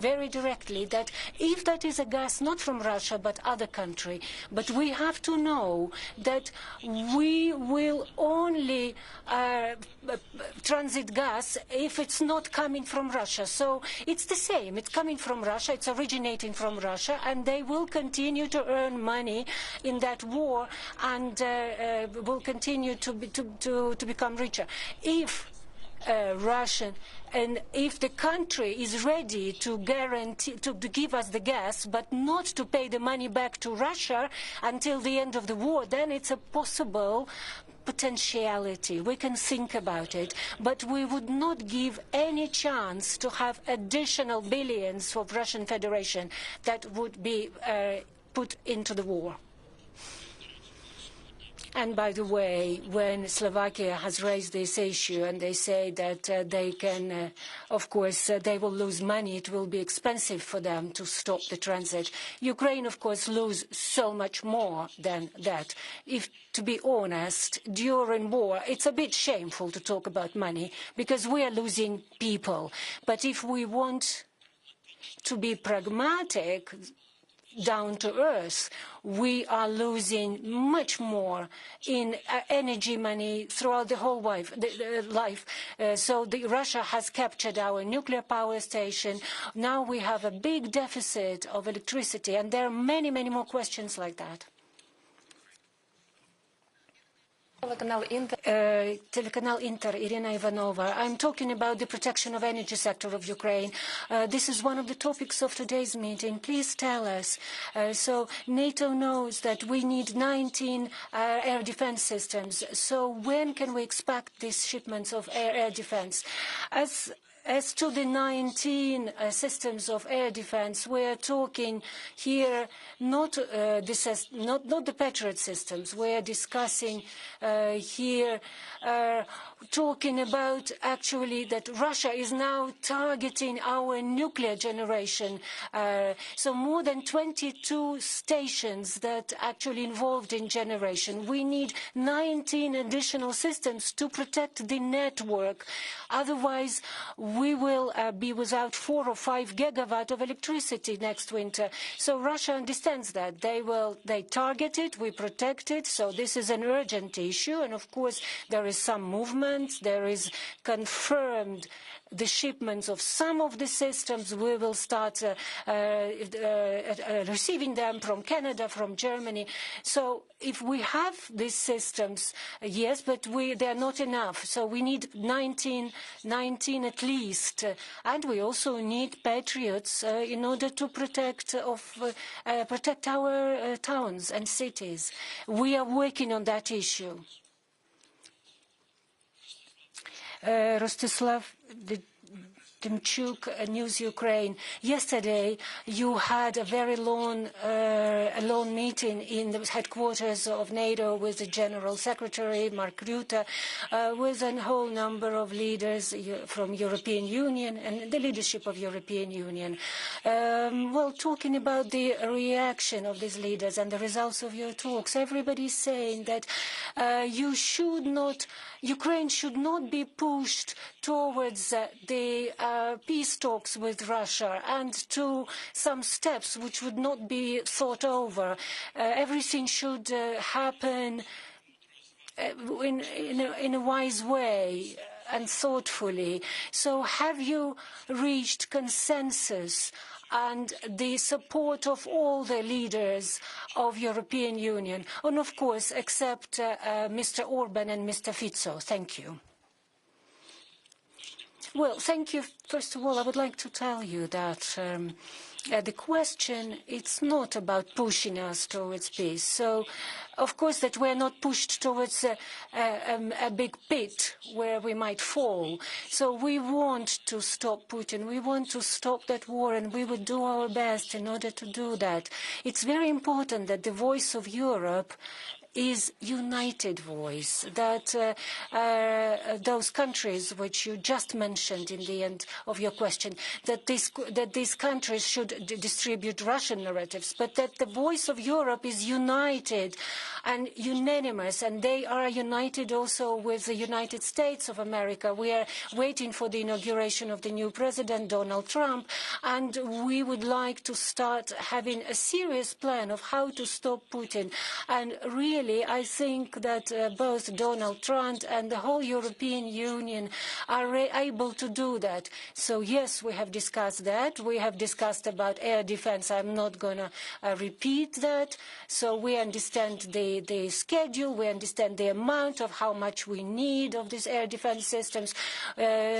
very directly that if that is a gas not from Russia but other country, but we have to know that we will only transit gas if it's not coming from Russia. So it's the same. It's coming from Russia. It's originating from Russia, and they will continue to earn money in that war and will continue to become richer. If Russian, and if the country is ready to guarantee to give us the gas, but not to pay the money back to Russia until the end of the war, then it's a possible potentiality. We can think about it, but we would not give any chance to have additional billions of Russian Federation that would be put into the war. And by the way, when Slovakia has raised this issue and they say that they can, of course, they will lose money, it will be expensive for them to stop the transit. Ukraine, of course, lose so much more than that. If, to be honest, during war, it's a bit shameful to talk about money because we are losing people. But if we want to be pragmatic, down to earth, we are losing much more in energy money throughout the whole life. So Russia has captured our nuclear power station. Now we have a big deficit of electricity, and there are many, many more questions like that. Telekanal Inter, Irina Ivanova. I'm talking about the protection of energy sector of Ukraine. This is one of the topics of today's meeting. Please tell us. So NATO knows that we need 19 air defense systems. So when can we expect these shipments of air defense? As to the 19 systems of air defense, we're talking here not the Patriot systems. We're discussing here, talking about actually that Russia is now targeting our nuclear generation. So more than 22 stations that actually involved in generation. We need 19 additional systems to protect the network. Otherwise, we will be without 4 or 5 gigawatt of electricity next winter. So Russia understands that. They target it, we protect it. So this is an urgent issue. And of course, there is some movement. There is confirmed the shipments of some of the systems. We will start receiving them from Canada, from Germany. So if we have these systems, yes, but they are not enough. So we need 19 at least. And we also need Patriots in order to protect our towns and cities. We are working on that issue. Rostislav Demchuk, News Ukraine. Yesterday, you had a very long meeting in the headquarters of NATO with the General Secretary, Mark Rutte, with a whole number of leaders from European Union and the leadership of European Union. Well, talking about the reaction of these leaders and the results of your talks, everybody is saying that Ukraine should not be pushed towards the peace talks with Russia and to some steps which would not be thought over. Everything should happen in a wise way and thoughtfully. So have you reached consensus and the support of all the leaders of European Union? And of course, except Mr. Orban and Mr. Fico. Thank you. Well, thank you. First of all, I would like to tell you that the question, it's not about pushing us towards peace. So, of course, that we're not pushed towards a big pit where we might fall. So we want to stop Putin. We want to stop that war, and we would do our best in order to do that. It's very important that the voice of Europe is united voice, that those countries which you just mentioned in the end of your question, that these countries should distribute Russian narratives, but that the voice of Europe is united and unanimous, and they are united also with the United States of America. We are waiting for the inauguration of the new president, Donald Trump, and we would like to start having a serious plan of how to stop Putin. And really, I think that both Donald Trump and the whole European Union are able to do that. So yes, we have discussed that. We have discussed about air defense. I'm not going to repeat that. So we understand the schedule. We understand the amount of how much we need of these air defense systems.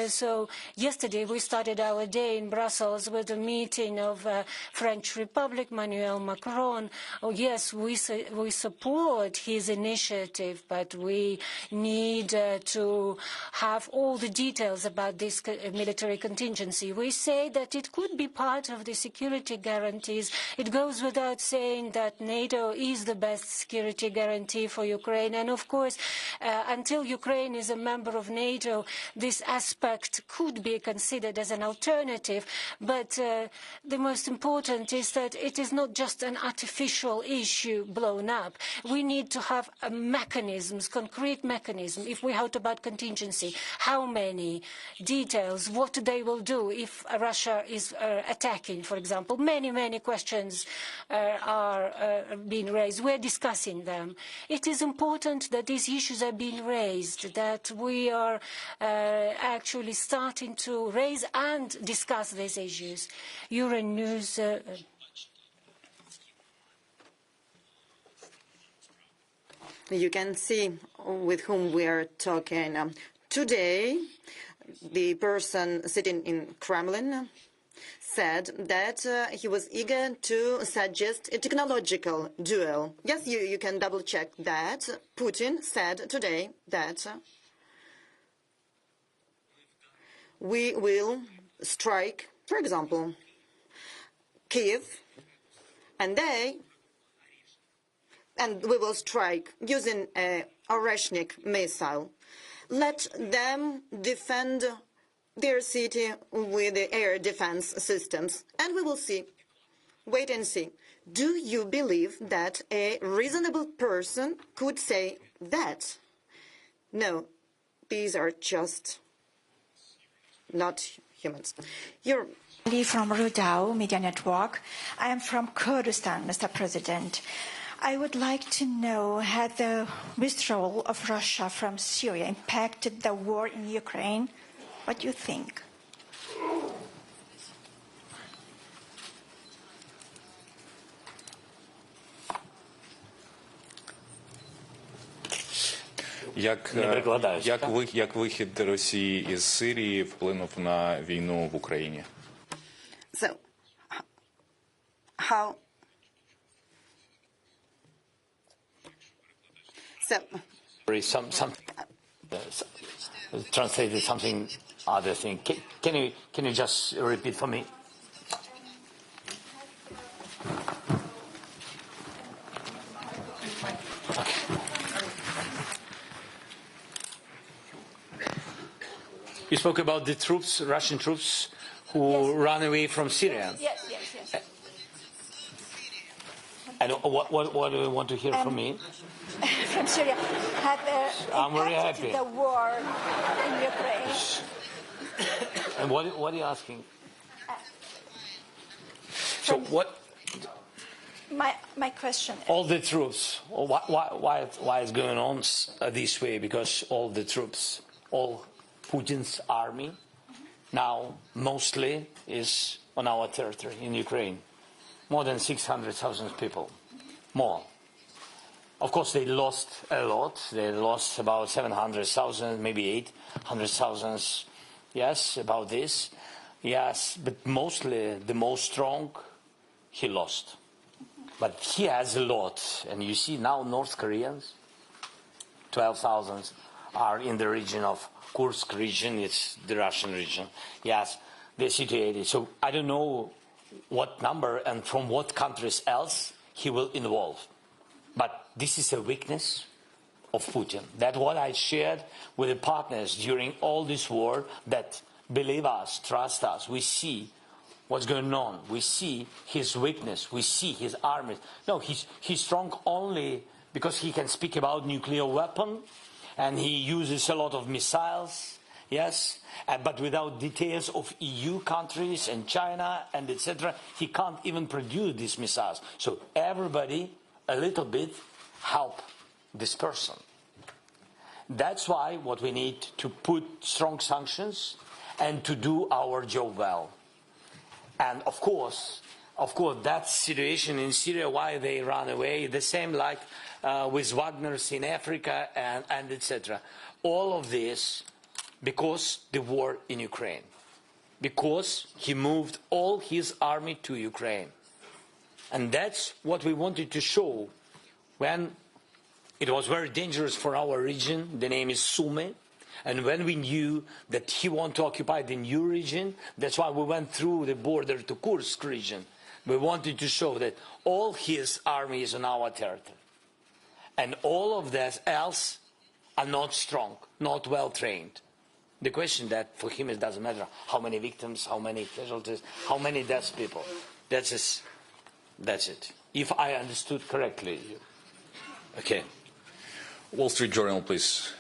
So yesterday we started our day in Brussels with a meeting of French Republic, Emmanuel Macron. Oh, yes, we support his initiative, but we need to have all the details about this military contingency. We say that it could be part of the security guarantees. It goes without saying that NATO is the best security guarantee for Ukraine. And of course, until Ukraine is a member of NATO, this aspect could be considered as an alternative. But the most important is that it is not just an artificial issue blown up. We need to have mechanisms, concrete mechanisms. If we talk about contingency, how many details, what they will do if Russia is attacking, for example. Many questions are being raised. We're discussing them. It is important that these issues are being raised, that we are actually starting to raise and discuss these issues. Euronews. You can see with whom we are talking. Today, the person sitting in Kremlin said that he was eager to suggest a technological duel. Yes, you can double-check that. Putin said today that we will strike, for example, Kiev, and we will strike using a Oreshnik missile. Let them defend their city with the air defense systems, and we will see. Wait and see. Do you believe that a reasonable person could say that? No, these are just not humans. You're from Rudao Media Network. I am from Kurdistan, Mr. President. I would like to know, had the withdrawal of Russia from Syria impacted the war in Ukraine? What do you think? Як вихід Росії із Сирії вплинув на війну в Україні? So, how? Translated something other thing. Can you just repeat for me? Okay. You spoke about the troops, Russian troops, who ran away from Syria. Yes. And what do you want to hear from me? From Syria. Had I'm very happy. The war in Ukraine. And what are you asking? So what? My question. All the troops. Why is going on this way? Because all the troops, all Putin's army, now mostly is on our territory in Ukraine. More than 600,000 people. More. Of course, they lost a lot. They lost about 700,000, maybe 800,000. Yes, about this. Yes, but mostly the most strong, he lost. But he has a lot. And you see now North Koreans, 12,000 are in the region of Kursk region. It's the Russian region. Yes, they're situated. So I don't know what number and from what countries else he will involve. But this is a weakness of Putin. That's what I shared with the partners during all this war, that believe us, trust us. We see what's going on. We see his weakness. We see his armies. No, he's strong only because he can speak about nuclear weapon, and he uses a lot of missiles, yes, but without details of EU countries and China and etc. He can't even produce these missiles. So everybody, a little bit, help this person. That's why what we need to put strong sanctions and to do our job well. And of course, that situation in Syria, why they ran away, the same like with Wagner's in Africa and etc. All of this because the war in Ukraine, because he moved all his army to Ukraine. And that's what we wanted to show when it was very dangerous for our region. The name is Sumy. And when we knew that he wanted to occupy the new region, that's why we went through the border to Kursk region. We wanted to show that all his army is on our territory. And all of that else are not strong, not well trained. The question that for him it doesn't matter how many victims, how many casualties, how many deaths people. That's it. If I understood correctly. Okay. Wall Street Journal, please.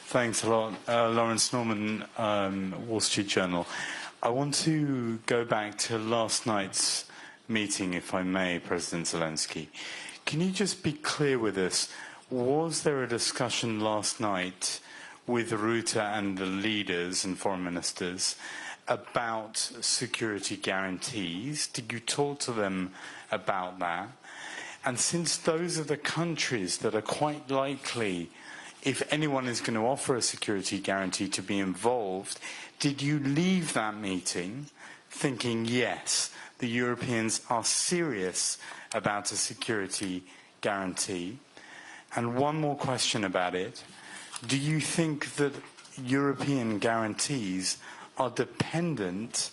Thanks a lot. Lawrence Norman, Wall Street Journal. I want to go back to last night's meeting, if I may, President Zelensky. Can you just be clear with us, was there a discussion last night with Rutte and the leaders and foreign ministers about security guarantees? Did you talk to them about that? And since those are the countries that are quite likely, if anyone is going to offer a security guarantee, to be involved, did you leave that meeting thinking, yes, the Europeans are serious about a security guarantee? And one more question about it. Do you think that European guarantees are dependent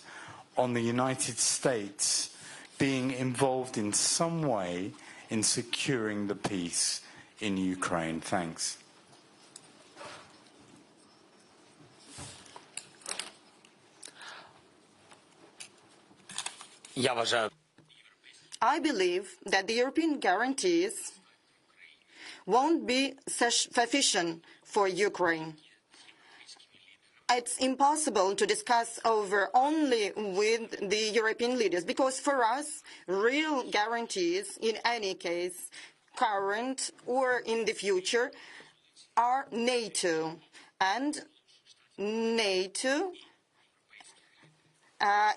on the United States being involved in some way in securing the peace in Ukraine? Thanks. I believe that the European guarantees won't be sufficient for Ukraine. It's impossible to discuss over only with the European leaders, because for us, real guarantees, in any case, current or in the future, are NATO. And NATO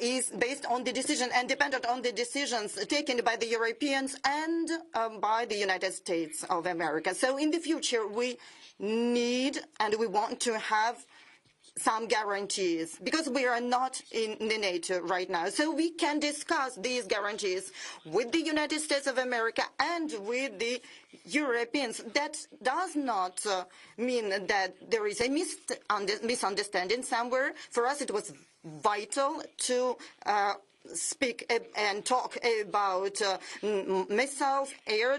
is based on the decision and dependent on the decisions taken by the Europeans and by the United States of America. So in the future, we need and we want to have some guarantees, because we are not in the NATO right now. So we can discuss these guarantees with the United States of America and with the Europeans. That does not mean that there is a misunderstanding somewhere. For us, it was vital to speak and talk about missiles, air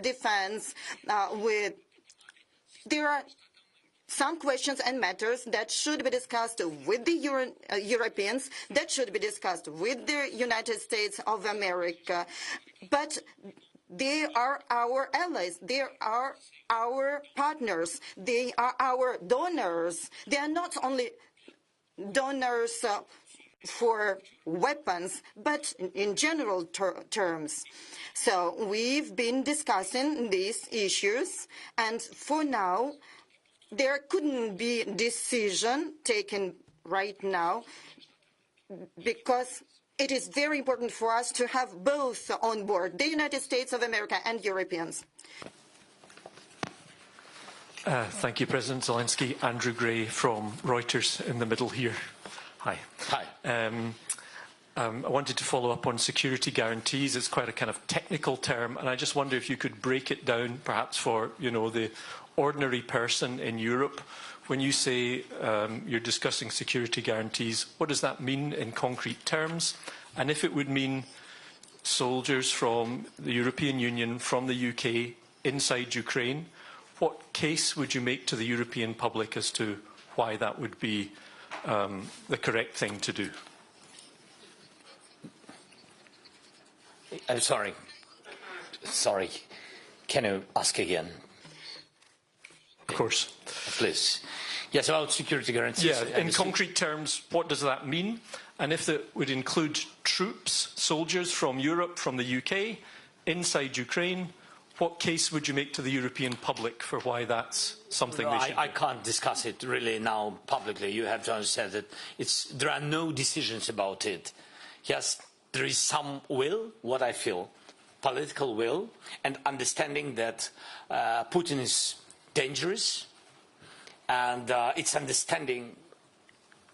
defense. There are some questions and matters that should be discussed with the Europeans, that should be discussed with the United States of America. But they are our allies. They are our partners. They are our donors. They are not only donors for weapons, but in general terms. So we've been discussing these issues, and for now, there couldn't be a decision taken right now, because it is very important for us to have both on board, the United States of America and Europeans. Thank you, President Zelensky. Andrew Gray from Reuters in the middle here. Hi. Hi. I wanted to follow up on security guarantees. It's quite a kind of technical term, and I just wonder if you could break it down, perhaps for the ordinary person in Europe. When you say you're discussing security guarantees, what does that mean in concrete terms? And if it would mean soldiers from the European Union, from the UK, inside Ukraine, what case would you make to the European public as to why that would be the correct thing to do? I'm sorry. Sorry. Can you ask again? Of course. Please. Yes, about security guarantees. Yeah, in concrete terms, what does that mean? And if that would include troops, soldiers from Europe, from the UK, inside Ukraine, what case would you make to the European public for why that's something they should do? I can't discuss it really now publicly. You have to understand that there are no decisions about it. Yes, there is some will, what I feel, political will, and understanding that Putin is dangerous, and it's understanding,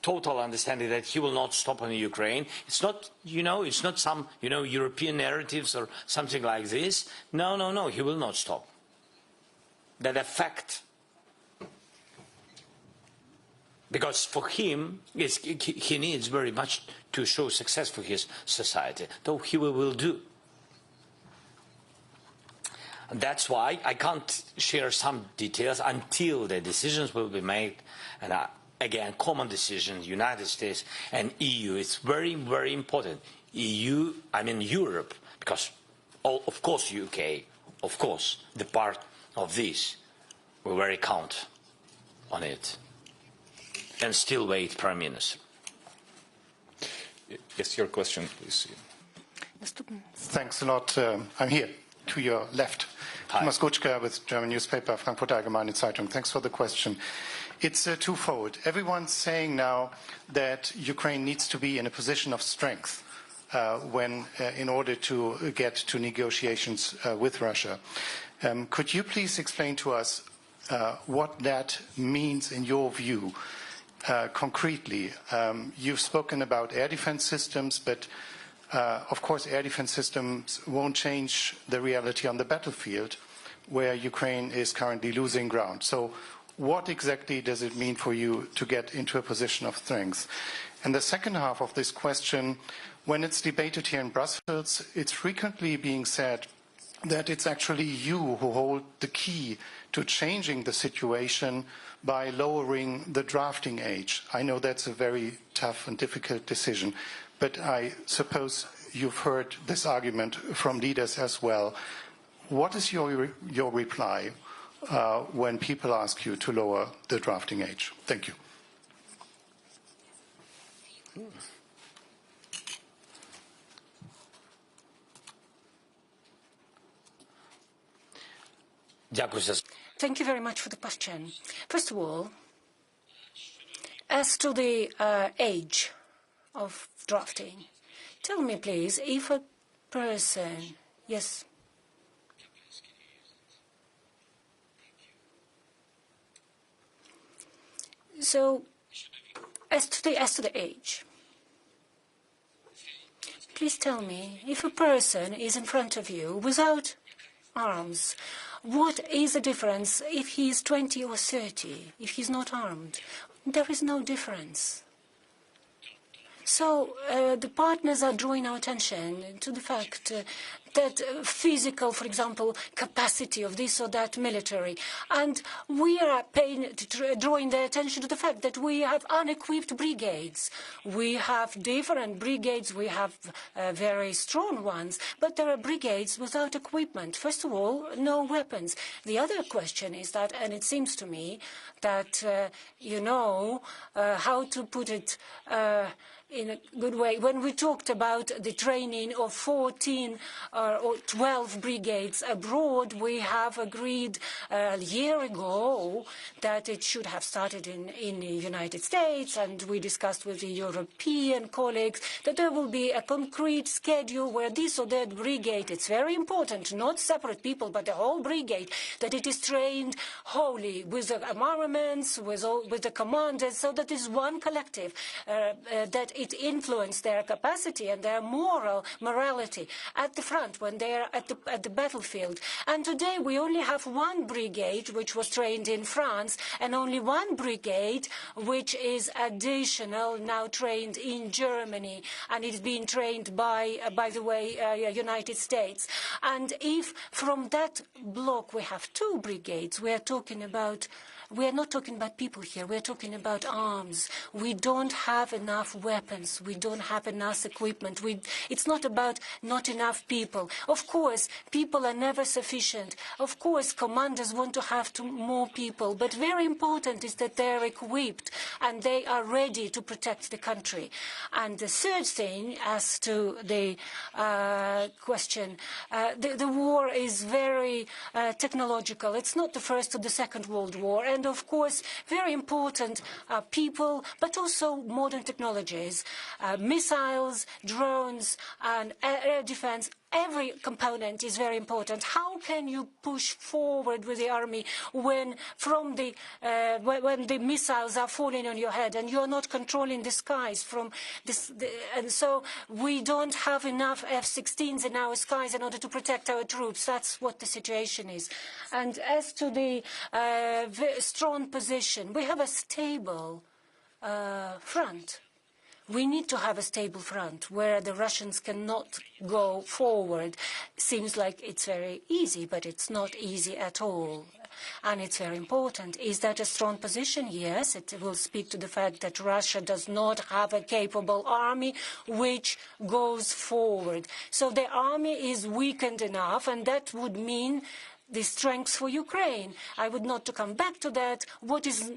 total understanding that he will not stop on Ukraine. It's not, it's not some, European narratives or something like this. No, no, no, he will not stop. That effect, because for him, he needs very much to show success for his society, though he will do. And that's why I can't share some details until the decisions will be made, and again, common decisions, United States and EU. It's very, very important. EU, I mean Europe, because of course UK, of course, the part of this, we very count on it. And still wait, Prime Minister. Yes, your question, please. Thanks a lot. I'm here, to your left. Hi. Thomas Gutschka with German newspaper Frankfurter Allgemeine Zeitung. Thanks for the question. It's twofold. Everyone's saying now that Ukraine needs to be in a position of strength in order to get to negotiations with Russia. Could you please explain to us what that means in your view concretely? You've spoken about air defense systems, but of course air defense systems won't change the reality on the battlefield where Ukraine is currently losing ground. So what exactly does it mean for you to get into a position of strength? And the second half of this question, when it's debated here in Brussels, it's frequently being said that it's actually you who hold the key to changing the situation by lowering the drafting age. I know that's a very tough and difficult decision, but I suppose you've heard this argument from leaders as well. What is your reply when people ask you to lower the drafting age? Thank you. Thank you very much for the question. First of all, as to the age of drafting, tell me please if a person, yes. So, as to the age, please tell me if a person is in front of you without arms, what is the difference if he is 20 or 30, if he's not armed? There is no difference. So the partners are drawing our attention to the fact that physical, for example, capacity of this or that military. And we are drawing their attention to the fact that we have unequipped brigades. We have different brigades. We have very strong ones. But there are brigades without equipment. First of all, no weapons. The other question is that, and it seems to me that, how to put it in a good way. When we talked about the training of 14 or 12 brigades abroad, we have agreed a year ago that it should have started in the United States, and we discussed with the European colleagues that there will be a concrete schedule where this or that brigade, it's very important, not separate people, but the whole brigade, that it is trained wholly with the armaments, with the commanders, so that is one collective that it influenced their capacity and their morality at the front when they are at the battlefield. And today we only have one brigade which was trained in France and only one brigade which is additional now trained in Germany, and it's being trained by the way, United States. And if from that bloc we have two brigades, we are not talking about people here. We're talking about arms. We don't have enough weapons. We don't have enough equipment. It's not about not enough people. Of course, people are never sufficient. Of course, commanders want to have more people. But very important is that they're equipped and they are ready to protect the country. And the third thing, as to the question, the war is very technological. It's not the First or the Second World War. And of course, very important people, but also modern technologies, missiles, drones, and air defense. Every component is very important. How can you push forward with the army when when the missiles are falling on your head and you're not controlling the skies from this? And so we don't have enough F-16s in our skies in order to protect our troops. That's what the situation is. And as to the strong position, we have a stable front. We need to have a stable front where the Russians cannot go forward. Seems like it's very easy, but it's not easy at all. And it's very important. Is that a strong position? Yes, it will speak to the fact that Russia does not have a capable army which goes forward. So the army is weakened enough, and that would mean the strength for Ukraine. I would not to come back to that. What is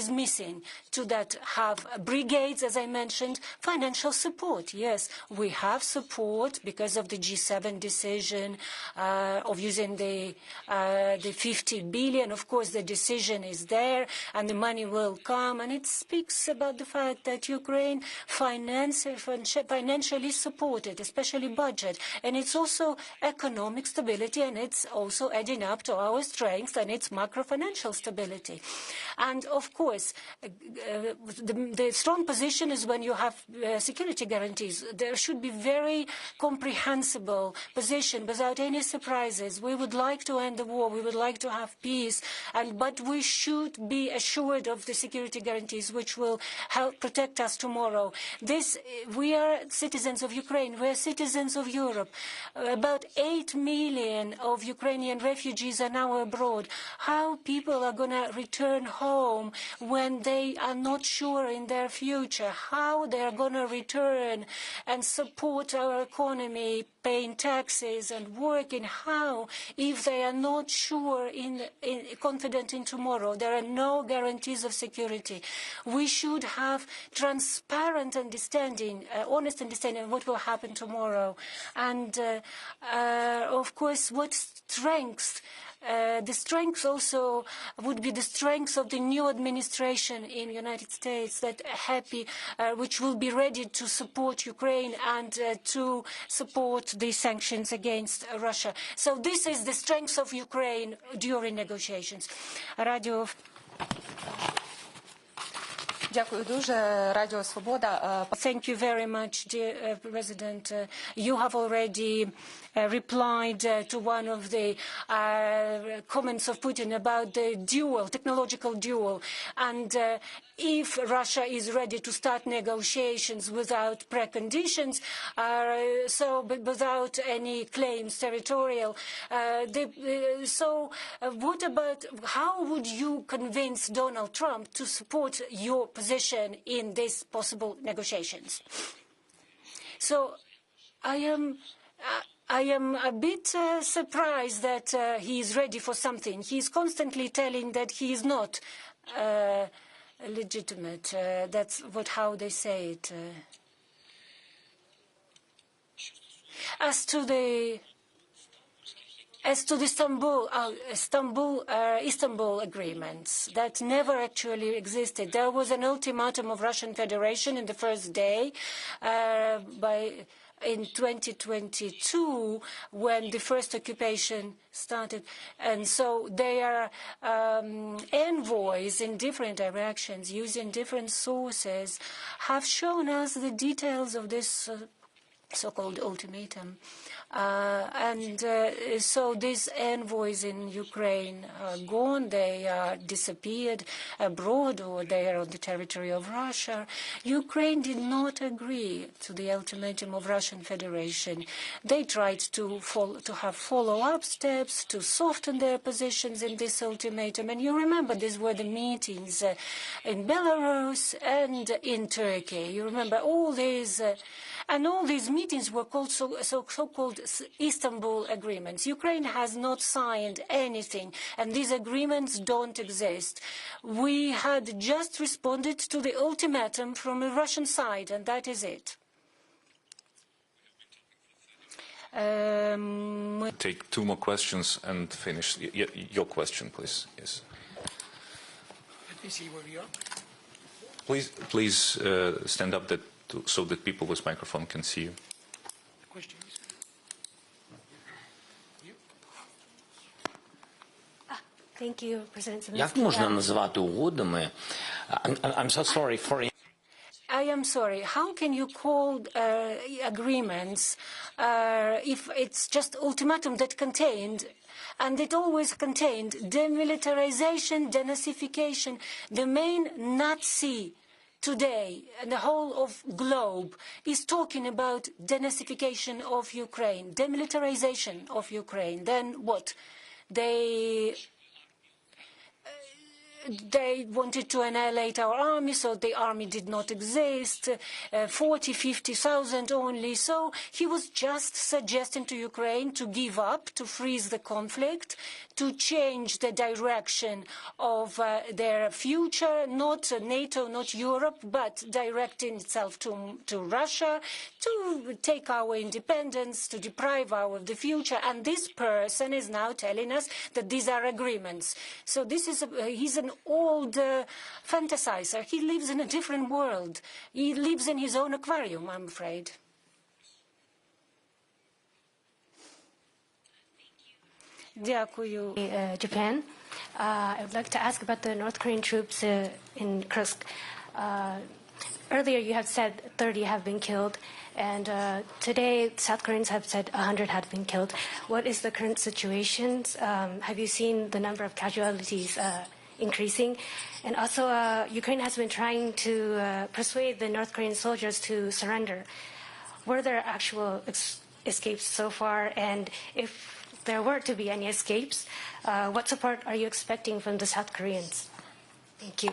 missing to that? Have brigades, as I mentioned, financial support. Yes, we have support because of the G7 decision of using the 50 billion. Of course, the decision is there, and the money will come. And it speaks about the fact that Ukraine financially supported, especially budget, and it's also economic stability, and it's also adding up to our strength and its macro-financial stability. And of course, the strong position is when you have security guarantees. There should be very comprehensible position without any surprises. We would like to end the war. We would like to have peace, but we should be assured of the security guarantees which will help protect us tomorrow. We are citizens of Ukraine. We are citizens of Europe. About 8 million of Ukrainian refugees are now abroad. How people are going to return home when they are not sure in their future? How they are going to return and support our economy, paying taxes and working? How, if they are not sure, confident in tomorrow? There are no guarantees of security. We should have transparent understanding, honest understanding of what will happen tomorrow. And of course, what strength? The strength also would be the strength of the new administration in the United States, which will be ready to support Ukraine and to support the sanctions against Russia. So this is the strength of Ukraine during negotiations. Thank you very much, dear President. You have already replied to one of the comments of Putin about the technological duel. And if Russia is ready to start negotiations without preconditions, but without any claims territorial, so what about, how would you convince Donald Trump to support your position in these possible negotiations? So I am a bit surprised that he is ready for something. He is constantly telling that he is not legitimate. That's how they say it. As to the Istanbul agreements that never actually existed. There was an ultimatum of Russian Federation in the first day in 2022 when the first occupation started. And so their envoys in different directions, using different sources, have shown us the details of this so-called ultimatum. So these envoys in Ukraine are gone, they are disappeared abroad, or they are on the territory of Russia. Ukraine did not agree to the ultimatum of Russian Federation. They tried to have follow-up steps to soften their positions in this ultimatum. And you remember these were the meetings in Belarus and in Turkey. You remember all these and all these meetings were called so-called Istanbul agreements. Ukraine has not signed anything, and these agreements don't exist. We had just responded to the ultimatum from the Russian side, and that is it. Take two more questions and finish. Your question, please. Yes. Let me see where we are. Please stand up so that people with microphone can see you. The question is. Thank you, President Zelenskyy. Як можна називати угодами? I'm so sorry for. I am sorry. How can you call agreements if it's just ultimatum that contained, and it always contained demilitarization, denazification, the main Nazi today and the whole of globe is talking about denazification of Ukraine, demilitarization of Ukraine. Then what? They wanted to annihilate our army, so the army did not exist, 50,000 only. So he was just suggesting to Ukraine to give up, to freeze the conflict, to change the direction of their future, not NATO, not Europe, but directing itself to Russia, to take our independence, to deprive our of the future. And this person is now telling us that these are agreements. So this is he's an old fantasizer. He lives in a different world. He lives in his own aquarium, I'm afraid. Japan. I would like to ask about the North Korean troops in Kursk. Earlier you have said 30 have been killed, and today South Koreans have said 100 had been killed. What is the current situation? Have you seen the number of casualties increasing? And also, Ukraine has been trying to persuade the North Korean soldiers to surrender. Were there actual escapes so far? And if there were to be any escapes, what support are you expecting from the South Koreans? Thank you.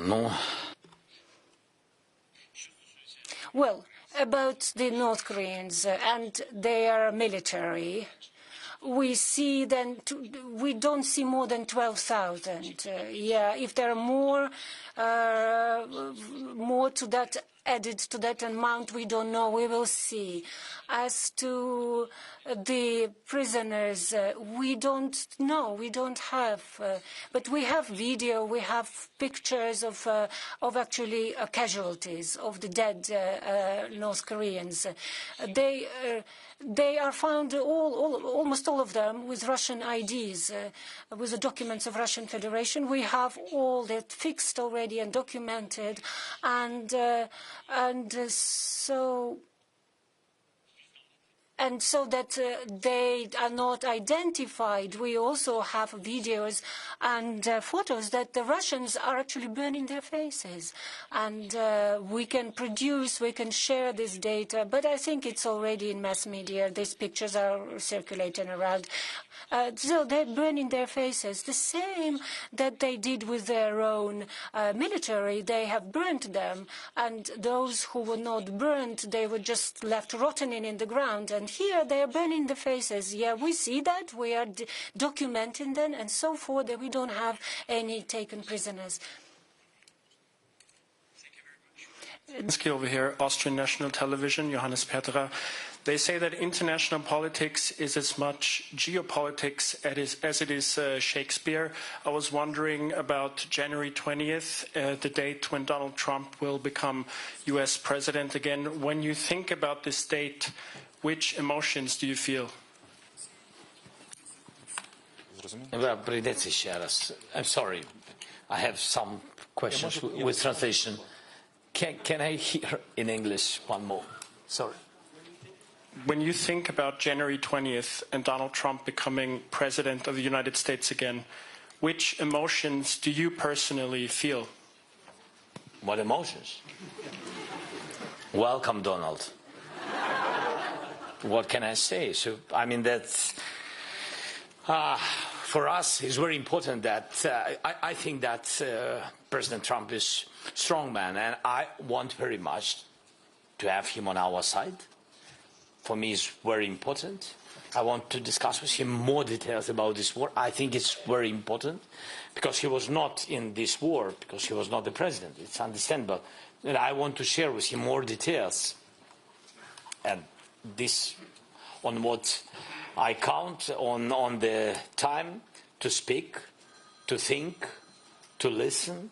No. Well, about the North Koreans and their military, we see we don't see more than 12,000. If there are more to that added to that amount, we don't know. We will see. As to the prisoners, we don't know. We don't have, but we have video. We have pictures of actually casualties of the dead North Koreans. They are found almost all of them with Russian IDs, with the documents of Russian Federation. We have all that fixed already and documented, and so that they are not identified. We also have videos and photos that the Russians are actually burning their faces. And we can share this data, but I think it's already in mass media. These pictures are circulating around. So they're burning their faces, the same that they did with their own military. They have burnt them, and those who were not burnt, they were just left rotting in the ground. And here they are burning the faces. Yeah, we see that. We are documenting them and so forth, that we don't have any taken prisoners. Zelenskyy over here, Austrian National Television, Johannes Peterer. They say that international politics is as much geopolitics as it is Shakespeare. I was wondering about January 20th, the date when Donald Trump will become US president again. When you think about this date, which emotions do you feel? I'm sorry, I have some questions with translation. Can I hear in English one more? Sorry. When you think about January 20th and Donald Trump becoming president of the United States again, which emotions do you personally feel? What emotions? Welcome, Donald. What can I say? So, I mean, that's for us, it's very important that I think that President Trump is a strong man, and I want very much to have him on our side. For me, it's very important. I want to discuss with him more details about this war. I think it's very important because he was not in this war, because he was not the president. It's understandable. And I want to share with him more details. And this, on what I count on the time to speak, to think, to listen,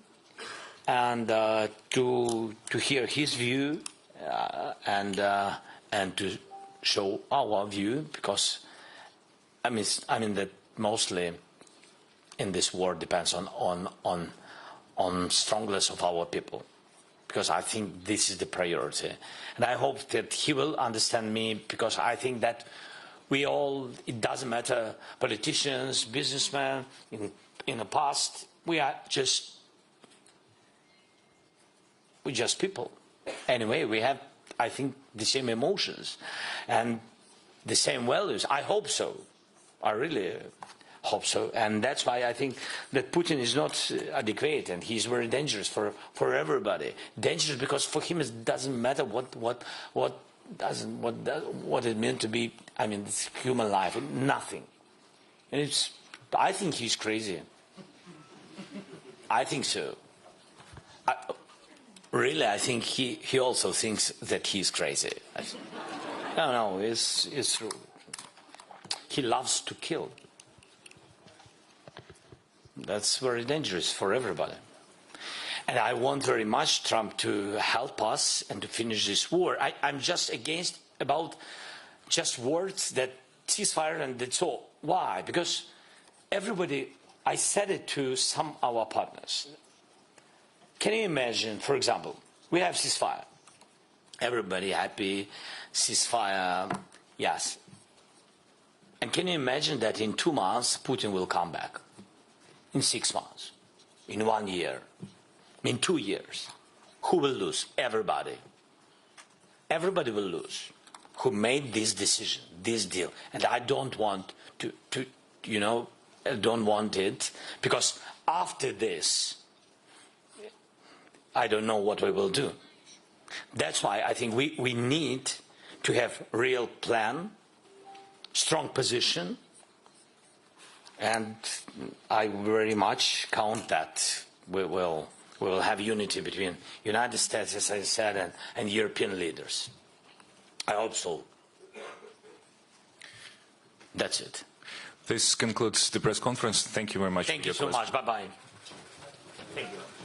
and to hear his view, and to show our view, because I mean that mostly in this war depends on strongness of our people, because I think this is the priority, and I hope that he will understand me, because I think that we all, it doesn't matter, politicians, businessmen, in the past, we're just people. Anyway, we have, I think, the same emotions and the same values. I hope so. I really hope so. And that's why I think that Putin is not adequate, and he's very dangerous for everybody. Dangerous because for him it doesn't matter what it meant to be. I mean, it's human life, nothing. And I think he's crazy. I think so. Really, I think he also thinks that he's crazy. No, it's true. He loves to kill. That's very dangerous for everybody. And I want very much Trump to help us and to finish this war. I'm just against about just words that ceasefire and that's all. Why? Because everybody, I said it to some of our partners. Can you imagine, for example, we have ceasefire. Everybody happy, ceasefire, yes. And can you imagine that in 2 months Putin will come back? In 6 months? In 1 year? In 2 years? Who will lose? Everybody. Everybody will lose. Who made this decision, this deal. And I don't want to I don't want it, because after this, I don't know what we will do. That's why I think we need to have a real plan, strong position, and I very much count that we will have unity between United States, as I said, and European leaders. I hope so. That's it. This concludes the press conference. Thank you very much. Thank you so much. Bye-bye. Thank you.